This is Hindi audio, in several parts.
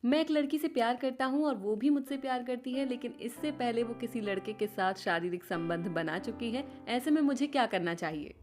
मैं एक लड़की से प्यार करता हूँ और वो भी मुझसे प्यार करती है, लेकिन इससे पहले वो किसी लड़के के साथ शारीरिक संबंध बना चुकी है। ऐसे में मुझे क्या करना चाहिए?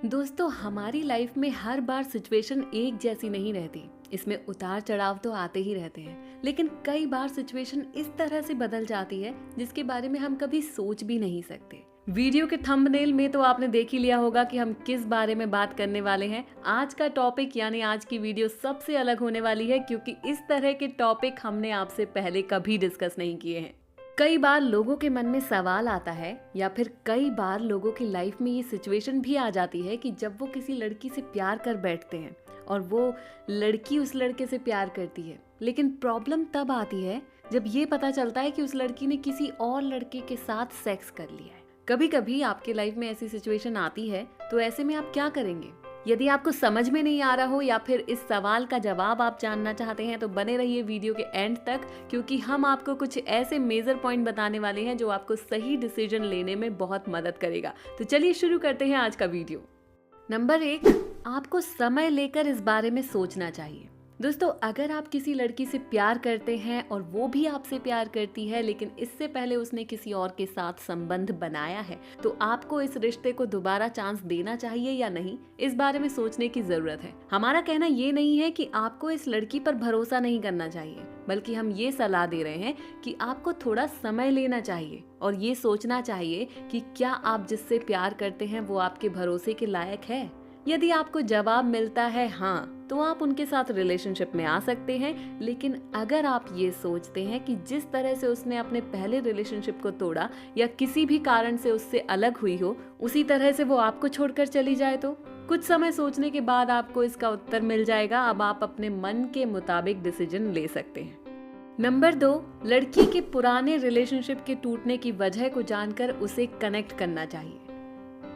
दोस्तों, हमारी लाइफ में हर बार सिचुएशन एक जैसी नहीं रहती। इसमें उतार चढ़ाव तो आते ही रहते हैं, लेकिन कई बार सिचुएशन इस तरह से बदल जाती है जिसके बारे में हम कभी सोच भी नहीं सकते। वीडियो के थंबनेल में तो आपने देख ही लिया होगा कि हम किस बारे में बात करने वाले हैं। आज का टॉपिक यानी आज की वीडियो सबसे अलग होने वाली है, क्योंकि इस तरह के टॉपिक हमने आपसे पहले कभी डिस्कस नहीं किए हैं। कई बार लोगों के मन में सवाल आता है, या फिर कई बार लोगों की लाइफ में ये सिचुएशन भी आ जाती है कि जब वो किसी लड़की से प्यार कर बैठते हैं और वो लड़की उस लड़के से प्यार करती है, लेकिन प्रॉब्लम तब आती है जब ये पता चलता है कि उस लड़की ने किसी और लड़के के साथ सेक्स कर लिया है। कभी कभी आपके लाइफ में ऐसी सिचुएशन आती है, तो ऐसे में आप क्या करेंगे? यदि आपको समझ में नहीं आ रहा हो या फिर इस सवाल का जवाब आप जानना चाहते हैं, तो बने रहिए वीडियो के एंड तक, क्योंकि हम आपको कुछ ऐसे मेजर पॉइंट बताने वाले हैं जो आपको सही डिसीजन लेने में बहुत मदद करेगा। तो चलिए शुरू करते हैं आज का वीडियो। नंबर 1, आपको समय लेकर इस बारे में सोचना चाहिए। दोस्तों, अगर आप किसी लड़की से प्यार करते हैं और वो भी आपसे प्यार करती है, लेकिन इससे पहले उसने किसी और के साथ संबंध बनाया है, तो आपको इस रिश्ते को दोबारा चांस देना चाहिए या नहीं, इस बारे में सोचने की जरूरत है। हमारा कहना ये नहीं है कि आपको इस लड़की पर भरोसा नहीं करना चाहिए, बल्कि हम ये सलाह दे रहे हैं कि आपको थोड़ा समय लेना चाहिए और ये सोचना चाहिए कि क्या आप जिससे प्यार करते हैं वो आपके भरोसे के लायक है। यदि आपको जवाब मिलता है हाँ, तो आप उनके साथ रिलेशनशिप में आ सकते हैं। लेकिन अगर आप ये सोचते हैं कि जिस तरह से उसने अपने पहले रिलेशनशिप को तोड़ा या किसी भी कारण से उससे अलग हुई हो, उसी तरह से वो आपको छोड़कर चली जाए, तो कुछ समय सोचने के बाद आपको इसका उत्तर मिल जाएगा। अब आप अपने मन के मुताबिक डिसीजन ले सकते हैं। नंबर 2, लड़की के पुराने रिलेशनशिप के टूटने की वजह को जानकर उसे कनेक्ट करना चाहिए।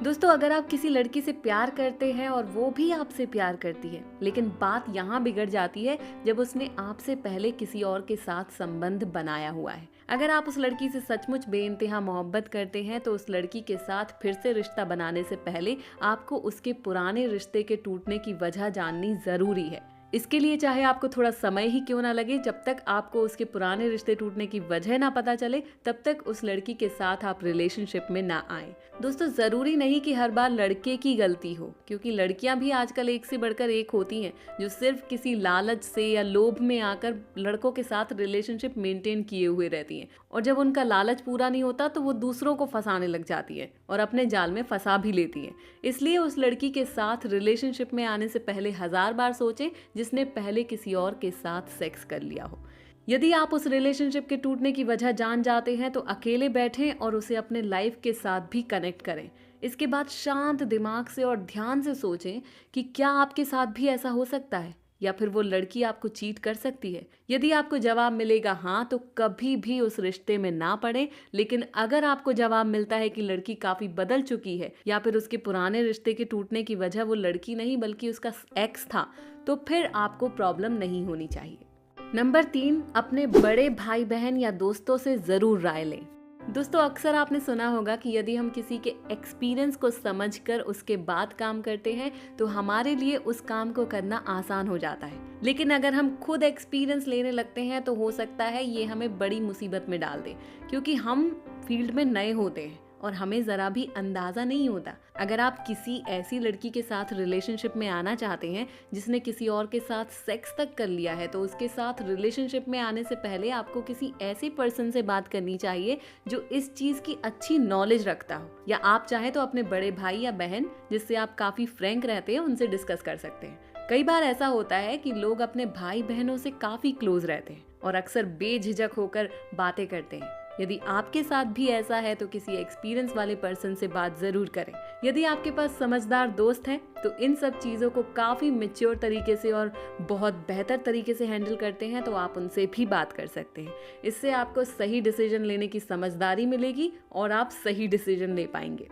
दोस्तों, अगर आप किसी लड़की से प्यार करते हैं और वो भी आपसे प्यार करती है, लेकिन बात यहाँ बिगड़ जाती है जब उसने आपसे पहले किसी और के साथ संबंध बनाया हुआ है। अगर आप उस लड़की से सचमुच बेइंतहा मोहब्बत करते हैं, तो उस लड़की के साथ फिर से रिश्ता बनाने से पहले आपको उसके पुराने रिश्ते के टूटने की वजह जाननी जरूरी है। इसके लिए चाहे आपको थोड़ा समय ही क्यों ना लगे, जब तक आपको उसके पुराने रिश्ते टूटने की वजह ना पता चले, तब तक उस लड़की के साथ आप रिलेशनशिप में ना आए। दोस्तों, जरूरी नहीं कि हर बार लड़के की गलती हो, क्योंकि लड़कियां भी आजकल एक से बढ़कर एक होती हैं जो सिर्फ किसी लालच से या लोभ में आकर लड़कों के साथ रिलेशनशिप मेंटेन किए हुए रहती हैं, और जब उनका लालच पूरा नहीं होता तो वो दूसरों को फंसाने लग जाती है और अपने जाल में फंसा भी लेती हैं। इसलिए उस लड़की के साथ रिलेशनशिप में आने से पहले 1000 बार सोचें जिसने पहले किसी और के साथ सेक्स कर लिया हो। यदि आप उस रिलेशनशिप के टूटने की वजह जान जाते हैं, तो अकेले बैठें और उसे अपने लाइफ के साथ भी कनेक्ट करें। इसके बाद शांत दिमाग से और ध्यान से सोचें कि क्या आपके साथ भी ऐसा हो सकता है, या फिर वो लड़की आपको चीट कर सकती है। यदि आपको जवाब मिलेगा हाँ, तो कभी भी उस रिश्ते में ना पड़े। लेकिन अगर आपको जवाब मिलता है कि लड़की काफी बदल चुकी है, या फिर उसके पुराने रिश्ते के टूटने की वजह वो लड़की नहीं बल्कि उसका एक्स था, तो फिर आपको प्रॉब्लम नहीं होनी चाहिए। नंबर 3, अपने बड़े भाई बहन या दोस्तों से जरूर राय लें। दोस्तों, अक्सर आपने सुना होगा कि यदि हम किसी के एक्सपीरियंस को समझकर उसके बाद काम करते हैं, तो हमारे लिए उस काम को करना आसान हो जाता है। लेकिन अगर हम खुद एक्सपीरियंस लेने लगते हैं, तो हो सकता है ये हमें बड़ी मुसीबत में डाल दे, क्योंकि हम फील्ड में नए होते हैं और हमें जरा भी अंदाजा नहीं होता। अगर आप किसी ऐसी लड़की के साथ रिलेशनशिप में आना चाहते हैं जिसने किसी और के साथ सेक्स तक कर लिया है, तो उसके साथ रिलेशनशिप में आने से पहले आपको किसी ऐसे पर्सन से बात करनी चाहिए जो इस चीज की अच्छी नॉलेज रखता हो, या आप चाहे तो अपने बड़े भाई या बहन जिससे आप काफी फ्रैंक रहते हैं उनसे डिस्कस कर सकते हैं। कई बार ऐसा होता है कि लोग अपने भाई बहनों से काफी क्लोज रहते हैं और अक्सर बेझिझक होकर बातें करते हैं। यदि आपके साथ भी ऐसा है, तो किसी एक्सपीरियंस वाले पर्सन से बात जरूर करें। यदि आपके पास समझदार दोस्त हैं, तो इन सब चीज़ों को काफ़ी मैच्योर तरीके से और बहुत बेहतर तरीके से हैंडल करते हैं, तो आप उनसे भी बात कर सकते हैं। इससे आपको सही डिसीजन लेने की समझदारी मिलेगी और आप सही डिसीजन ले पाएंगे।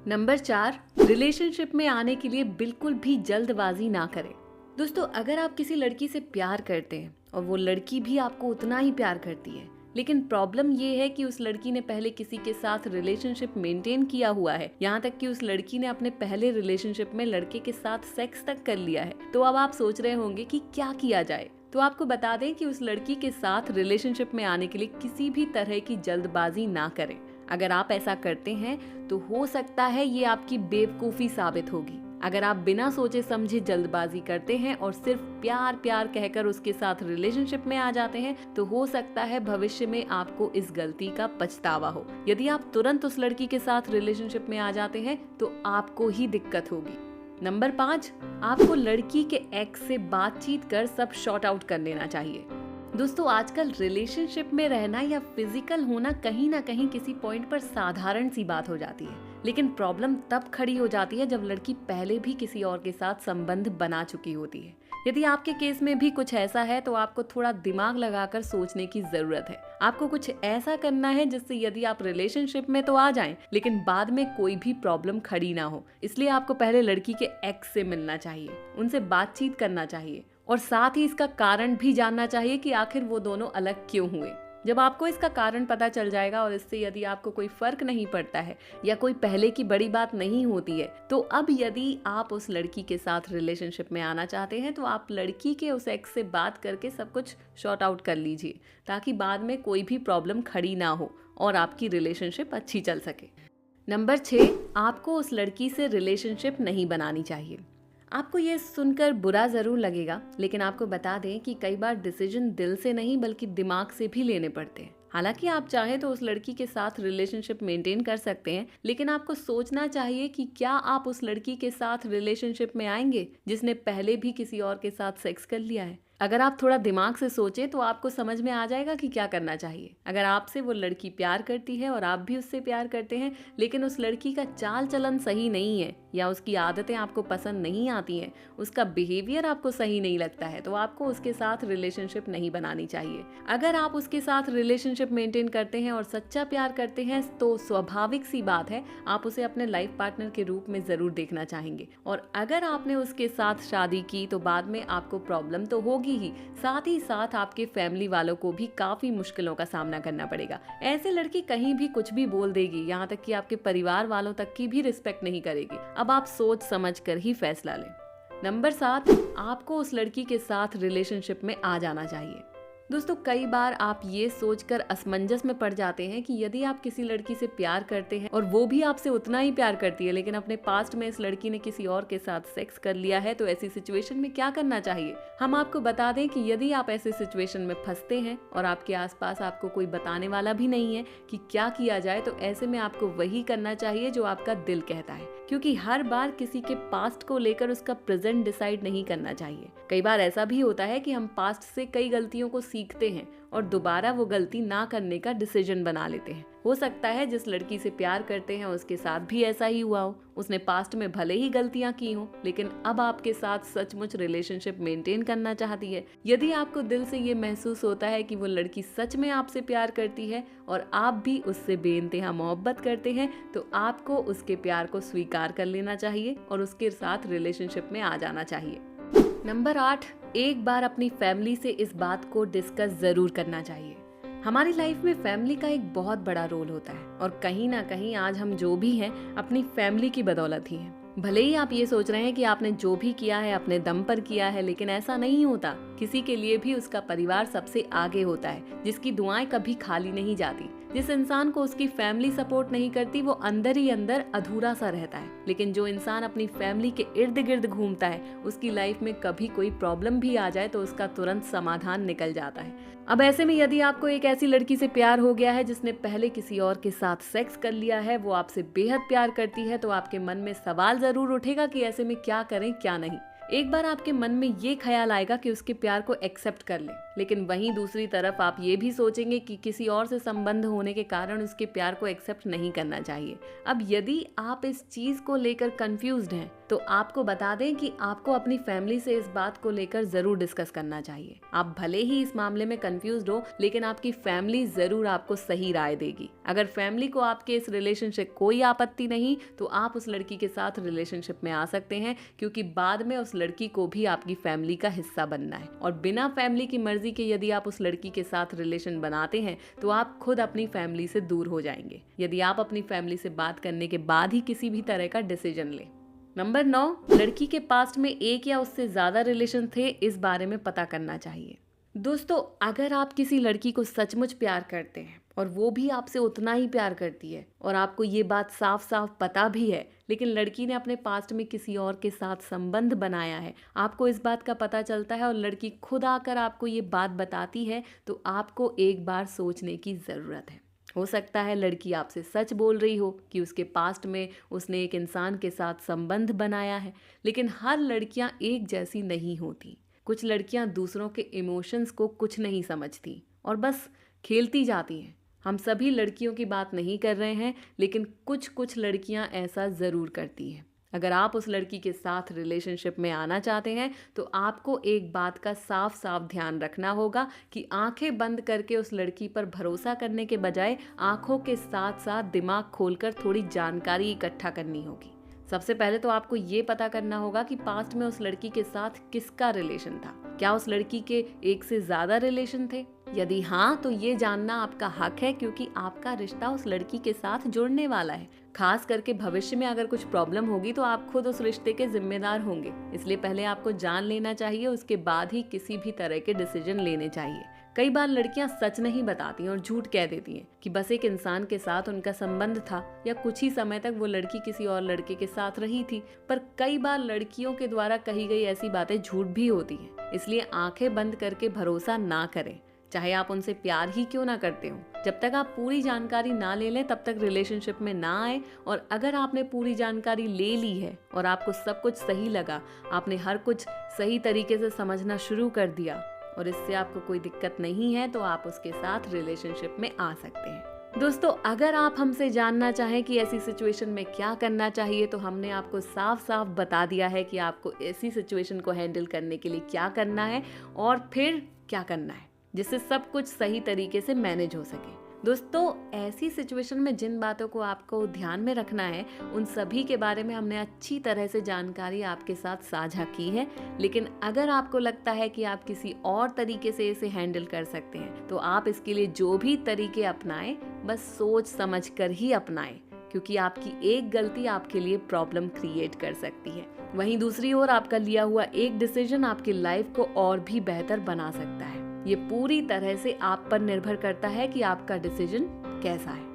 नंबर 4, रिलेशनशिप में आने के लिए बिल्कुल भी जल्दबाजी ना करें। दोस्तों, अगर आप किसी लड़की से प्यार करते हैं और वो लड़की भी आपको उतना ही प्यार करती है, लेकिन प्रॉब्लम ये है कि उस लड़की ने पहले किसी के साथ रिलेशनशिप मेंटेन किया हुआ है, यहाँ तक कि उस लड़की ने अपने पहले रिलेशनशिप में लड़के के साथ सेक्स तक कर लिया है, तो अब आप सोच रहे होंगे कि क्या किया जाए। तो आपको बता दें कि उस लड़की के साथ रिलेशनशिप में आने के लिए किसी भी तरह की जल्दबाजी ना करें। अगर आप ऐसा करते हैं तो हो सकता है ये आपकी बेवकूफ़ी साबित होगी। अगर आप बिना सोचे समझे जल्दबाजी करते हैं और सिर्फ प्यार प्यार कहकर उसके साथ रिलेशनशिप में आ जाते हैं तो हो सकता है भविष्य में आपको इस गलती का पछतावा हो। यदि आप तुरंत उस लड़की के साथ रिलेशनशिप में आ जाते हैं तो आपको ही दिक्कत होगी। नंबर 5, आपको लड़की के एक्स से बातचीत कर सब शॉर्ट आउट कर लेना चाहिए। दोस्तों, आजकल रिलेशनशिप में रहना या फिजिकल होना कहीं ना कहीं किसी पॉइंट पर साधारण सी बात हो जाती है, लेकिन प्रॉब्लम तब खड़ी हो जाती है जब लड़की पहले भी किसी और के साथ संबंध बना चुकी होती है। यदि आपके केस में भी कुछ ऐसा है तो आपको थोड़ा दिमाग लगाकर सोचने की जरूरत है। आपको कुछ ऐसा करना है जिससे यदि आप रिलेशनशिप में तो आ जाएं, लेकिन बाद में कोई भी प्रॉब्लम खड़ी ना हो। इसलिए आपको पहले लड़की के एक्स से मिलना चाहिए, उनसे बातचीत करना चाहिए और साथ ही इसका कारण भी जानना चाहिए कि आखिर वो दोनों अलग क्यों हुए। जब आपको इसका कारण पता चल जाएगा और इससे यदि आपको कोई फर्क नहीं पड़ता है या कोई पहले की बड़ी बात नहीं होती है, तो अब यदि आप उस लड़की के साथ रिलेशनशिप में आना चाहते हैं तो आप लड़की के उस एक्स से बात करके सब कुछ शॉर्ट आउट कर लीजिए, ताकि बाद में कोई भी प्रॉब्लम खड़ी ना हो और आपकी रिलेशनशिप अच्छी चल सके। नंबर 6, आपको उस लड़की से रिलेशनशिप नहीं बनानी चाहिए। आपको ये सुनकर बुरा ज़रूर लगेगा, लेकिन आपको बता दें कि कई बार डिसीजन दिल से नहीं बल्कि दिमाग से भी लेने पड़ते हैं। हालांकि आप चाहें तो उस लड़की के साथ रिलेशनशिप मेंटेन कर सकते हैं, लेकिन आपको सोचना चाहिए कि क्या आप उस लड़की के साथ रिलेशनशिप में आएंगे जिसने पहले भी किसी और के साथ सेक्स कर लिया है। अगर आप थोड़ा दिमाग से सोचें तो आपको समझ में आ जाएगा कि क्या करना चाहिए। अगर आपसे वो लड़की प्यार करती है और आप भी उससे प्यार करते हैं, लेकिन उस लड़की का चाल चलन सही नहीं है या उसकी आदतें आपको पसंद नहीं आती हैं, उसका बिहेवियर आपको सही नहीं लगता है, तो आपको उसके साथ रिलेशनशिप नहीं बनानी चाहिए। अगर आप उसके साथ रिलेशनशिप मेंटेन करते हैं और सच्चा प्यार करते हैं तो स्वाभाविक सी बात है आप उसे अपने लाइफ पार्टनर के रूप में जरूर देखना चाहेंगे। और अगर आपने उसके साथ शादी की तो बाद में आपको प्रॉब्लम तो होगी ही साथ आपके फैमिली वालों को भी काफी मुश्किलों का सामना करना पड़ेगा। ऐसे लड़की कहीं भी कुछ भी बोल देगी, यहाँ तक कि आपके परिवार वालों तक की भी रिस्पेक्ट नहीं करेगी। अब आप सोच समझ कर ही फैसला लें। नंबर 7, आपको उस लड़की के साथ रिलेशनशिप में आ जाना चाहिए। दोस्तों, कई बार आप ये सोचकर असमंजस में पड़ जाते हैं कि यदि आप किसी लड़की से प्यार करते हैं और वो भी आपसे उतना ही प्यार करती है, लेकिन अपने पास्ट में इस लड़की ने किसी और के साथ सेक्स कर लिया है, तो ऐसी सिचुएशन में क्या करना चाहिए। हम आपको बता दें कि यदि आप ऐसे सिचुएशन में फंसते हैं और आपके आसपास आपको कोई बताने वाला भी नहीं है कि क्या किया जाए, तो ऐसे में आपको वही करना चाहिए जो आपका दिल कहता है, क्योंकि हर बार किसी के पास्ट को लेकर उसका प्रेजेंट डिसाइड नहीं करना चाहिए। कई बार ऐसा भी होता है कि हम पास्ट से कई गलतियों को सीखते हैं और दोबारा वो गलती ना करने का डिसीजन बना लेते हैं। हो सकता है जिस लड़की से प्यार करते हैं उसके साथ भी ऐसा ही हुआ हो। उसने पास्ट में भले ही गलतियां की हो, लेकिन अब आपके साथ सचमुच रिलेशनशिप मेंटेन करना चाहती है। यदि आपको दिल से ये महसूस होता है कि वो लड़की सच में आपसे प्यार करती है और आप भी उससे बेइंतहा मोहब्बत करते हैं, तो आपको उसके प्यार को स्वीकार कर लेना चाहिए और उसके साथ रिलेशनशिप में आ जाना चाहिए। नंबर 8, एक बार अपनी फैमिली से इस बात को डिस्कस जरूर करना चाहिए। हमारी लाइफ में फैमिली का एक बहुत बड़ा रोल होता है और कहीं ना कहीं आज हम जो भी हैं अपनी फैमिली की बदौलत ही हैं। भले ही आप ये सोच रहे हैं कि आपने जो भी किया है अपने दम पर किया है, लेकिन ऐसा नहीं होता। किसी के लिए भी उसका परिवार सबसे आगे होता है, जिसकी दुआएं कभी खाली नहीं जाती। जिस इंसान को उसकी फैमिली सपोर्ट नहीं करती वो अंदर ही अंदर अधूरा सा रहता है, लेकिन जो इंसान अपनी फैमिली के इर्द गिर्द घूमता है उसकी लाइफ में कभी कोई प्रॉब्लम भी आ जाए तो उसका तुरंत समाधान निकल जाता है। अब ऐसे में यदि आपको एक ऐसी लड़की से प्यार हो गया है जिसने पहले किसी और के साथ सेक्स कर लिया है, वो आपसे बेहद प्यार करती है, तो आपके मन में सवाल जरूर उठेगा कि ऐसे में क्या करें क्या नहीं। एक बार आपके मन में ये ख्याल आएगा कि उसके प्यार को एक्सेप्ट कर लें, लेकिन वहीं दूसरी तरफ आप ये भी सोचेंगे कि किसी और से संबंध होने के कारण उसके प्यार को एक्सेप्ट नहीं करना चाहिए। अब यदि आप इस चीज को लेकर कंफ्यूज्ड हैं तो आपको बता दें कि आपको अपनी फैमिली से इस बात को लेकर जरूर डिस्कस करना चाहिए। आप भले ही इस मामले में कंफ्यूज्ड हो, लेकिन आपकी फैमिली जरूर आपको सही राय देगी। अगर फैमिली को आपके इस रिलेशनशिप कोई आपत्ति नहीं तो आप उस लड़की के साथ रिलेशनशिप में आ सकते हैं, क्योंकि बाद में उस लड़की को भी आपकी फैमिली का हिस्सा बनना है और बिना फैमिली की मर्जी के यदि आप उस लड़की के साथ रिलेशन बनाते हैं तो आप खुद अपनी फैमिली से दूर हो जाएंगे, यदि आप अपनी फैमिली से बात करने के बाद ही किसी भी तरह का डिसीजन लें। नंबर 9, लड़की के पास्ट में एक या उससे ज्यादा रिलेशन थे, इस बारे में पता करना चाहिए। दोस्तों, अगर आप किसी लड़की को सचमुच प्यार करते हैं और वो भी आपसे उतना ही प्यार करती है और आपको ये बात साफ साफ पता भी है, लेकिन लड़की ने अपने पास्ट में किसी और के साथ संबंध बनाया है, आपको इस बात का पता चलता है और लड़की खुद आकर आपको ये बात बताती है, तो आपको एक बार सोचने की ज़रूरत है। हो सकता है लड़की आपसे सच बोल रही हो कि उसके पास्ट में उसने एक इंसान के साथ संबंध बनाया है, लेकिन हर लड़कियां एक जैसी नहीं होती। कुछ लड़कियां दूसरों के इमोशंस को कुछ नहीं समझती और बस खेलती जाती हैं। हम सभी लड़कियों की बात नहीं कर रहे हैं, लेकिन कुछ कुछ लड़कियां ऐसा ज़रूर करती हैं। अगर आप उस लड़की के साथ रिलेशनशिप में आना चाहते हैं तो आपको एक बात का साफ साफ ध्यान रखना होगा कि आंखें बंद करके उस लड़की पर भरोसा करने के बजाय आंखों के साथ साथ दिमाग खोलकर थोड़ी जानकारी इकट्ठा करनी होगी। सबसे पहले तो आपको ये पता करना होगा कि पास्ट में उस लड़की के साथ किसका रिलेशन था। क्या उस लड़की के एक से ज्यादा रिलेशन थे? यदि हाँ, तो ये जानना आपका हक है, क्योंकि आपका रिश्ता उस लड़की के साथ जुड़ने वाला है। खास करके भविष्य में अगर कुछ प्रॉब्लम होगी तो आप खुद उस रिश्ते के जिम्मेदार होंगे। इसलिए पहले आपको जान लेना चाहिए, उसके बाद ही किसी भी तरह के डिसीजन लेने चाहिए। कई बार लड़कियां सच नहीं बताती और झूठ कह देती हैं कि बस एक इंसान के साथ उनका संबंध था या कुछ ही समय तक वो लड़की किसी और लड़के के साथ रही थी। पर कई बार लड़कियों के द्वारा कही गई ऐसी बातें झूठ भी होती हैं। इसलिए आंखें बंद करके भरोसा ना करें, चाहे आप उनसे प्यार ही क्यों ना करते हो। जब तक आप पूरी जानकारी ना ले लें तब तक रिलेशनशिप में ना आए। और अगर आपने पूरी जानकारी ले ली है और आपको सब कुछ सही लगा, आपने हर कुछ सही तरीके से समझना शुरू कर दिया और इससे आपको कोई दिक्कत नहीं है, तो आप उसके साथ रिलेशनशिप में आ सकते हैं। दोस्तों, अगर आप हमसे जानना चाहें कि ऐसी सिचुएशन में क्या करना चाहिए, तो हमने आपको साफ साफ बता दिया है कि आपको ऐसी सिचुएशन को हैंडल करने के लिए क्या करना है और फिर क्या करना है, जिससे सब कुछ सही तरीके से मैनेज हो सके। दोस्तों, ऐसी सिचुएशन में जिन बातों को आपको ध्यान में रखना है, उन सभी के बारे में हमने अच्छी तरह से जानकारी आपके साथ साझा की है। लेकिन अगर आपको लगता है कि आप किसी और तरीके से इसे हैंडल कर सकते हैं, तो आप इसके लिए जो भी तरीके अपनाएं, बस सोच समझ कर ही अपनाएं, क्योंकि आपकी एक गलती आपके लिए प्रॉब्लम क्रिएट कर सकती है। वहीं दूसरी ओर आपका लिया हुआ एक डिसीजन आपकी लाइफ को और भी बेहतर बना सकता है। ये पूरी तरह से आप पर निर्भर करता है कि आपका डिसीजन कैसा है।